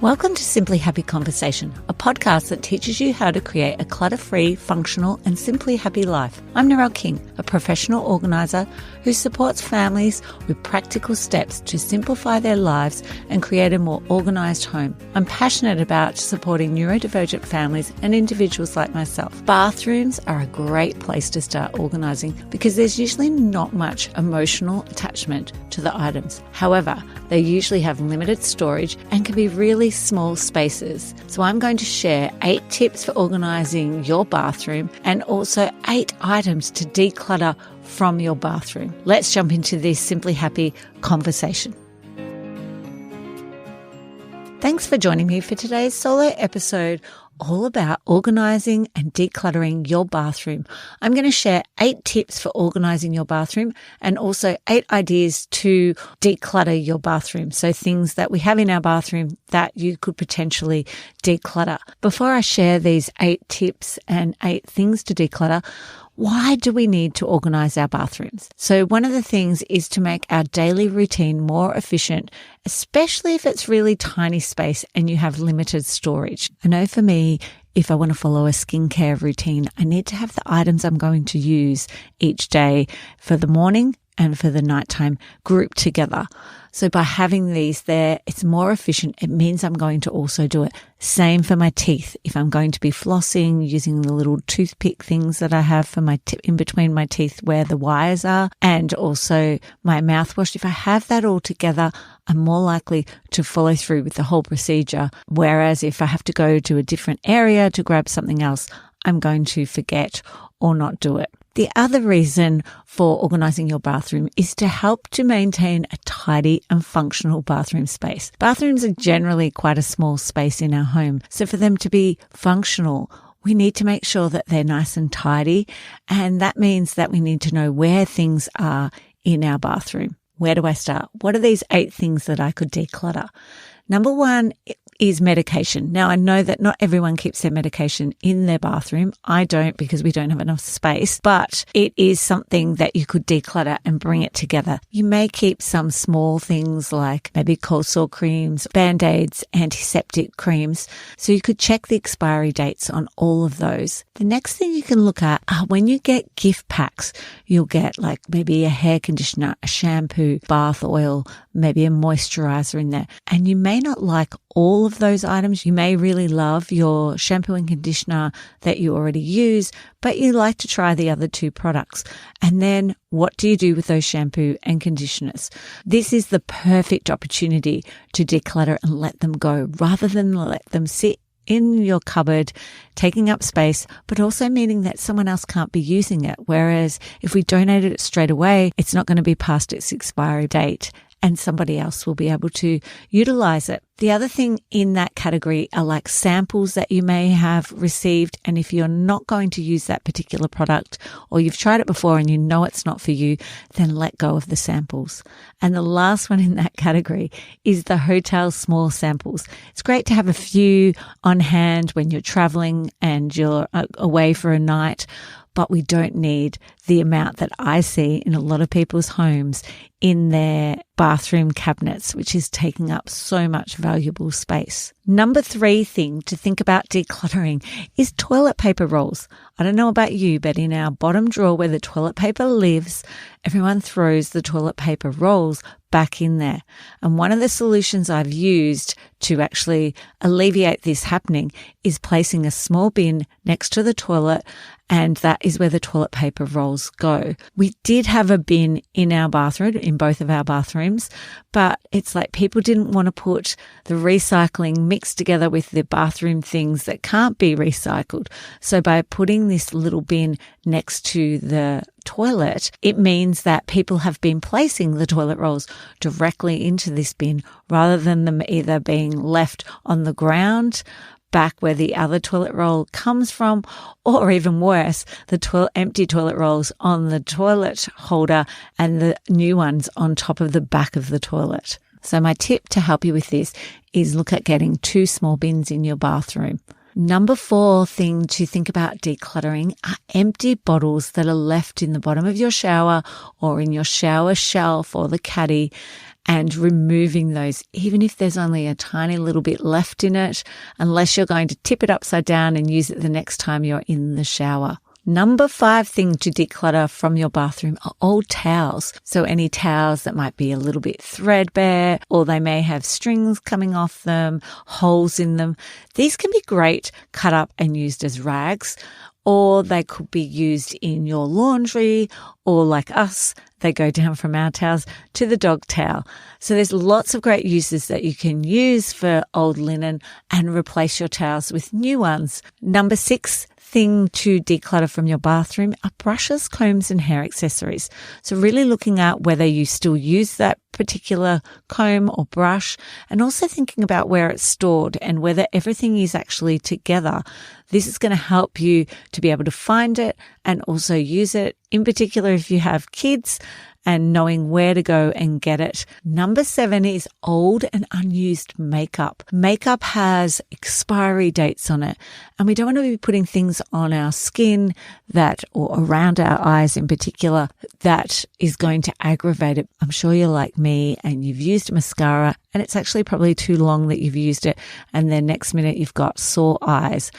Welcome to Simply Happy Conversation, a podcast that teaches you how to create a clutter-free, functional and simply happy life. I'm Narelle King, a professional organiser who supports families with practical steps to simplify their lives and create a more organised home. I'm passionate about supporting neurodivergent families and individuals like myself. Bathrooms are a great place to start organising because there's usually not much emotional attachment to the items. However, they usually have limited storage and can be really small spaces. So I'm going to share 8 tips for organising your bathroom and also 8 items to declutter from your bathroom. Let's jump into this Simply Happy conversation. Thanks for joining me for today's solo episode all about organising and decluttering your bathroom. I'm going to share 8 tips for organising your bathroom and also 8 ideas to declutter your bathroom. So things that we have in our bathroom that you could potentially declutter. Before I share these 8 tips and 8 things to declutter, why do we need to organise our bathrooms? So one of the things is to make our daily routine more efficient, especially if it's really tiny space and you have limited storage. I know for me, if I want to follow a skincare routine, I need to have the items I'm going to use each day for the morning and for the nighttime grouped together. So by having these there, it's more efficient. It means I'm going to also do it. Same for my teeth. If I'm going to be flossing, using the little toothpick things that I have for my in between my teeth where the wires are, and also my mouthwash, if I have that all together, I'm more likely to follow through with the whole procedure. Whereas if I have to go to a different area to grab something else, I'm going to forget or not do it. The other reason for organising your bathroom is to help to maintain a tidy and functional bathroom space. Bathrooms are generally quite a small space in our home, so for them to be functional, we need to make sure that they're nice and tidy, and that means that we need to know where things are in our bathroom. Where do I start? What are these 8 things that I could declutter? Number 1 is medication. Now, I know that not everyone keeps their medication in their bathroom. I don't because we don't have enough space, but it is something that you could declutter and bring it together. You may keep some small things like maybe cold sore creams, Band-Aids, antiseptic creams. So you could check the expiry dates on all of those. The next thing you can look at are when you get gift packs, you'll get like maybe a hair conditioner, a shampoo, bath oil, maybe a moisturizer in there. And you may not like all of those items. You may really love your shampoo and conditioner that you already use, but you like to try the other 2 products. And then what do you do with those shampoo and conditioners? This is the perfect opportunity to declutter and let them go rather than let them sit in your cupboard, taking up space, but also meaning that someone else can't be using it. Whereas if we donated it straight away, it's not going to be past its expiry date and somebody else will be able to utilize it. The other thing in that category are like samples that you may have received. And if you're not going to use that particular product or you've tried it before and you know it's not for you, then let go of the samples. And the last one in that category is the hotel small samples. It's great to have a few on hand when you're traveling and you're away for a night, but we don't need the amount that I see in a lot of people's homes in their bathroom cabinets, which is taking up so much valuable space. Number 3 thing to think about decluttering is toilet paper rolls. I don't know about you, but in our bottom drawer where the toilet paper lives, everyone throws the toilet paper rolls back in there. And one of the solutions I've used to actually alleviate this happening is placing a small bin next to the toilet, and that is where the toilet paper rolls go. We did have a bin in our bathroom, in both of our bathrooms, but it's like people didn't want to put the recycling mixed together with the bathroom things that can't be recycled. So by putting this little bin next to the toilet, it means that people have been placing the toilet rolls directly into this bin rather than them either being left on the ground back where the other toilet roll comes from, or even worse, the empty toilet rolls on the toilet holder and the new ones on top of the back of the toilet. So my tip to help you with this is look at getting 2 small bins in your bathroom. Number 4 thing to think about decluttering are empty bottles that are left in the bottom of your shower or in your shower shelf or the caddy. and removing those, even if there's only a tiny little bit left in it, unless you're going to tip it upside down and use it the next time you're in the shower. Number 5 thing to declutter from your bathroom are old towels. So any towels that might be a little bit threadbare, or they may have strings coming off them, holes in them. These can be great cut up and used as rags, or they could be used in your laundry, or like us, they go down from our towels to the dog towel. So there's lots of great uses that you can use for old linen and replace your towels with new ones. Number 6 thing to declutter from your bathroom are brushes, combs, and hair accessories. So really looking at whether you still use that particular comb or brush, and also thinking about where it's stored and whether everything is actually together. This is going to help you to be able to find it and also use it, in particular if you have kids, and knowing where to go and get it. Number 7 is old and unused makeup. Makeup has expiry dates on it, and we don't want to be putting things on our skin or around our eyes in particular, that is going to aggravate it. I'm sure you're like me and you've used mascara and it's actually probably too long that you've used it, and then next minute you've got sore eyes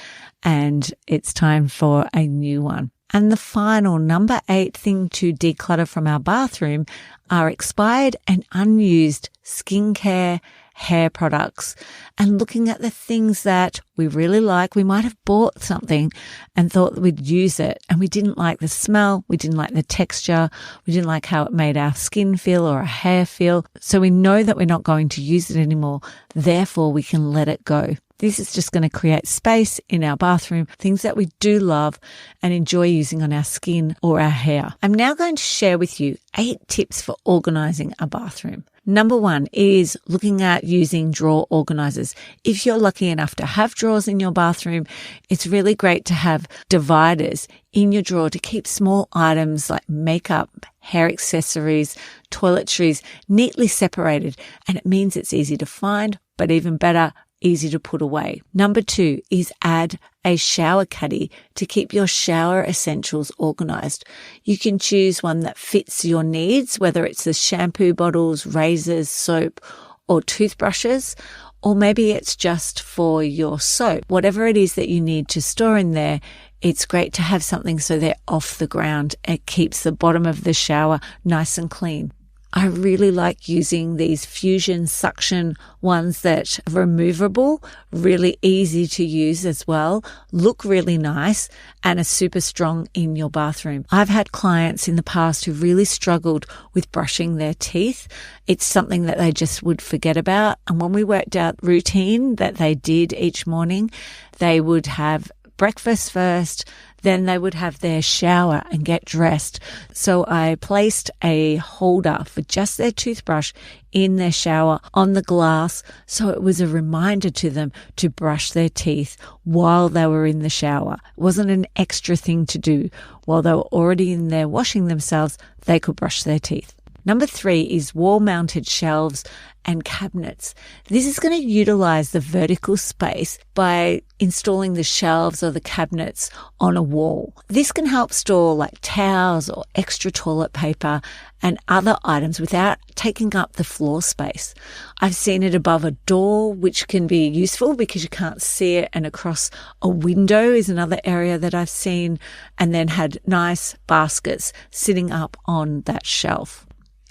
and it's time for a new one. And the final, number 8 thing to declutter from our bathroom are expired and unused skincare, hair products, and looking at the things that we really like. We might have bought something and thought that we'd use it, and we didn't like the smell, we didn't like the texture, we didn't like how it made our skin feel or our hair feel. So we know that we're not going to use it anymore. Therefore, we can let it go. This is just going to create space in our bathroom, things that we do love and enjoy using on our skin or our hair. I'm now going to share with you 8 tips for organizing a bathroom. Number 1 is looking at using drawer organizers. If you're lucky enough to have drawers in your bathroom, it's really great to have dividers in your drawer to keep small items like makeup, hair accessories, toiletries neatly separated. And it means it's easy to find, but even better, easy to put away. Number 2 is add a shower caddy to keep your shower essentials organized. You can choose one that fits your needs, whether it's the shampoo bottles, razors, soap, or toothbrushes, or maybe it's just for your soap. Whatever it is that you need to store in there, it's great to have something so they're off the ground. It keeps the bottom of the shower nice and clean. I really like using these fusion suction ones that are removable, really easy to use as well, look really nice, and are super strong in your bathroom. I've had clients in the past who really struggled with brushing their teeth. It's something that they just would forget about. And when we worked out routine that they did each morning, they would have breakfast first, then they would have their shower and get dressed. So I placed a holder for just their toothbrush in their shower on the glass, so it was a reminder to them to brush their teeth while they were in the shower. It wasn't an extra thing to do. While they were already in there washing themselves, they could brush their teeth. Number 3 is wall-mounted shelves and cabinets. This is going to utilize the vertical space by installing the shelves or the cabinets on a wall. This can help store like towels or extra toilet paper and other items without taking up the floor space. I've seen it above a door, which can be useful because you can't see it, and across a window is another area that I've seen, and then had nice baskets sitting up on that shelf.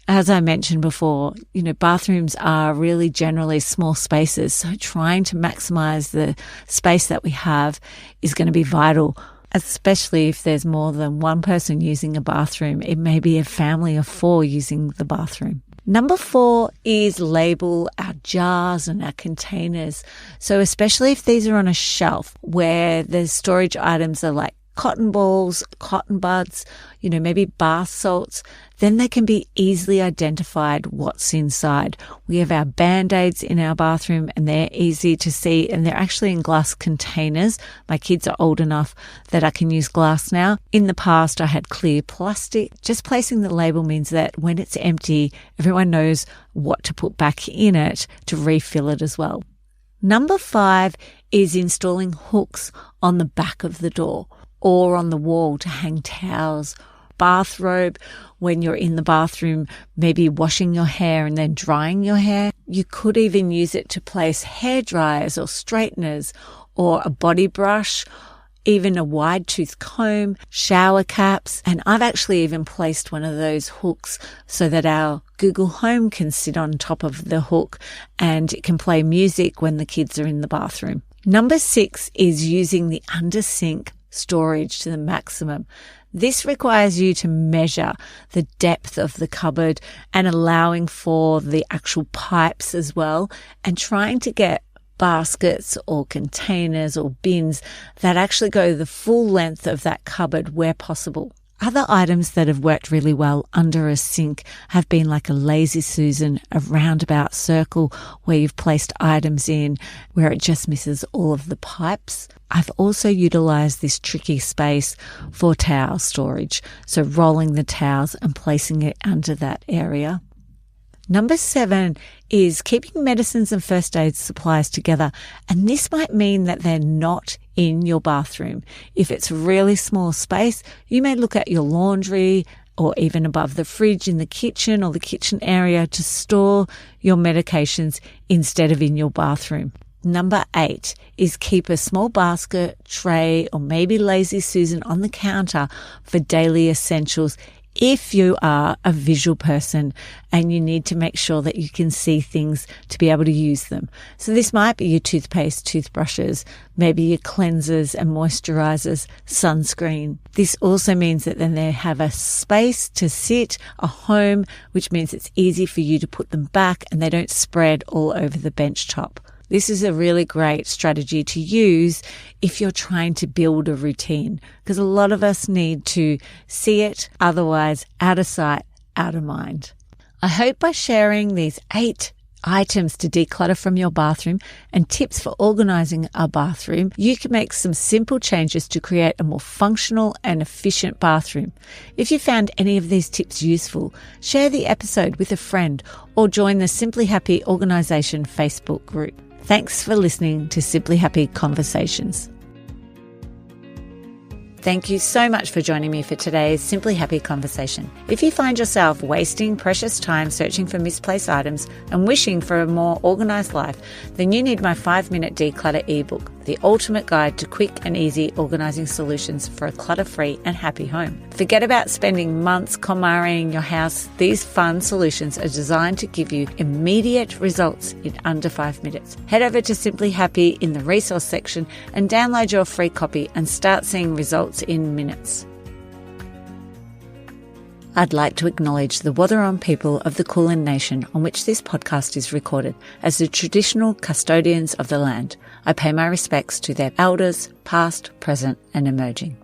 As I mentioned before, bathrooms are really generally small spaces, so trying to maximize the space that we have is going to be vital, especially if there's more than one person using a bathroom. It may be a family of 4 using the bathroom. Number 4 is label our jars and our containers. So especially if these are on a shelf where the storage items are like cotton balls, cotton buds, maybe bath salts, then they can be easily identified what's inside. We have our Band-Aids in our bathroom and they're easy to see, and they're actually in glass containers. My kids are old enough that I can use glass now. In the past, I had clear plastic. Just placing the label means that when it's empty, everyone knows what to put back in it to refill it as well. Number 5 is installing hooks on the back of the door or on the wall to hang towels, bathrobe when you're in the bathroom, maybe washing your hair and then drying your hair. You could even use it to place hair dryers or straighteners or a body brush, even a wide tooth comb, shower caps. And I've actually even placed one of those hooks so that our Google Home can sit on top of the hook and it can play music when the kids are in the bathroom. Number 6 is using the under sink storage to the maximum. This requires you to measure the depth of the cupboard and allowing for the actual pipes as well, and trying to get baskets or containers or bins that actually go the full length of that cupboard where possible. Other items that have worked really well under a sink have been like a lazy Susan, a roundabout circle where you've placed items in where it just misses all of the pipes. I've also utilized this tricky space for towel storage, so rolling the towels and placing it under that area. Number 7 is keeping medicines and first aid supplies together, and this might mean that they're not in your bathroom. If it's a really small space, you may look at your laundry or even above the fridge in the kitchen or the kitchen area to store your medications instead of in your bathroom. Number 8 is keep a small basket, tray, or maybe lazy Susan on the counter for daily essentials if you are a visual person and you need to make sure that you can see things to be able to use them. So this might be your toothpaste, toothbrushes, maybe your cleansers and moisturizers, sunscreen. This also means that then they have a space to sit, a home, which means it's easy for you to put them back and they don't spread all over the bench top. This is a really great strategy to use if you're trying to build a routine, because a lot of us need to see it, otherwise out of sight, out of mind. I hope by sharing these 8 items to declutter from your bathroom and tips for organizing a bathroom, you can make some simple changes to create a more functional and efficient bathroom. If you found any of these tips useful, share the episode with a friend or join the Simply Happy Organisation Facebook group. Thanks for listening to Simply Happy Conversations. Thank you so much for joining me for today's Simply Happy Conversation. If you find yourself wasting precious time searching for misplaced items and wishing for a more organised life, then you need my 5-minute declutter ebook, the ultimate guide to quick and easy organising solutions for a clutter-free and happy home. Forget about spending months KonMariing your house. These fun solutions are designed to give you immediate results in under 5 minutes. Head over to Simply Happy in the resource section and download your free copy and start seeing results in minutes. I'd like to acknowledge the Wathaurong people of the Kulin Nation on which this podcast is recorded as the traditional custodians of the land. I pay my respects to their elders, past, present and emerging.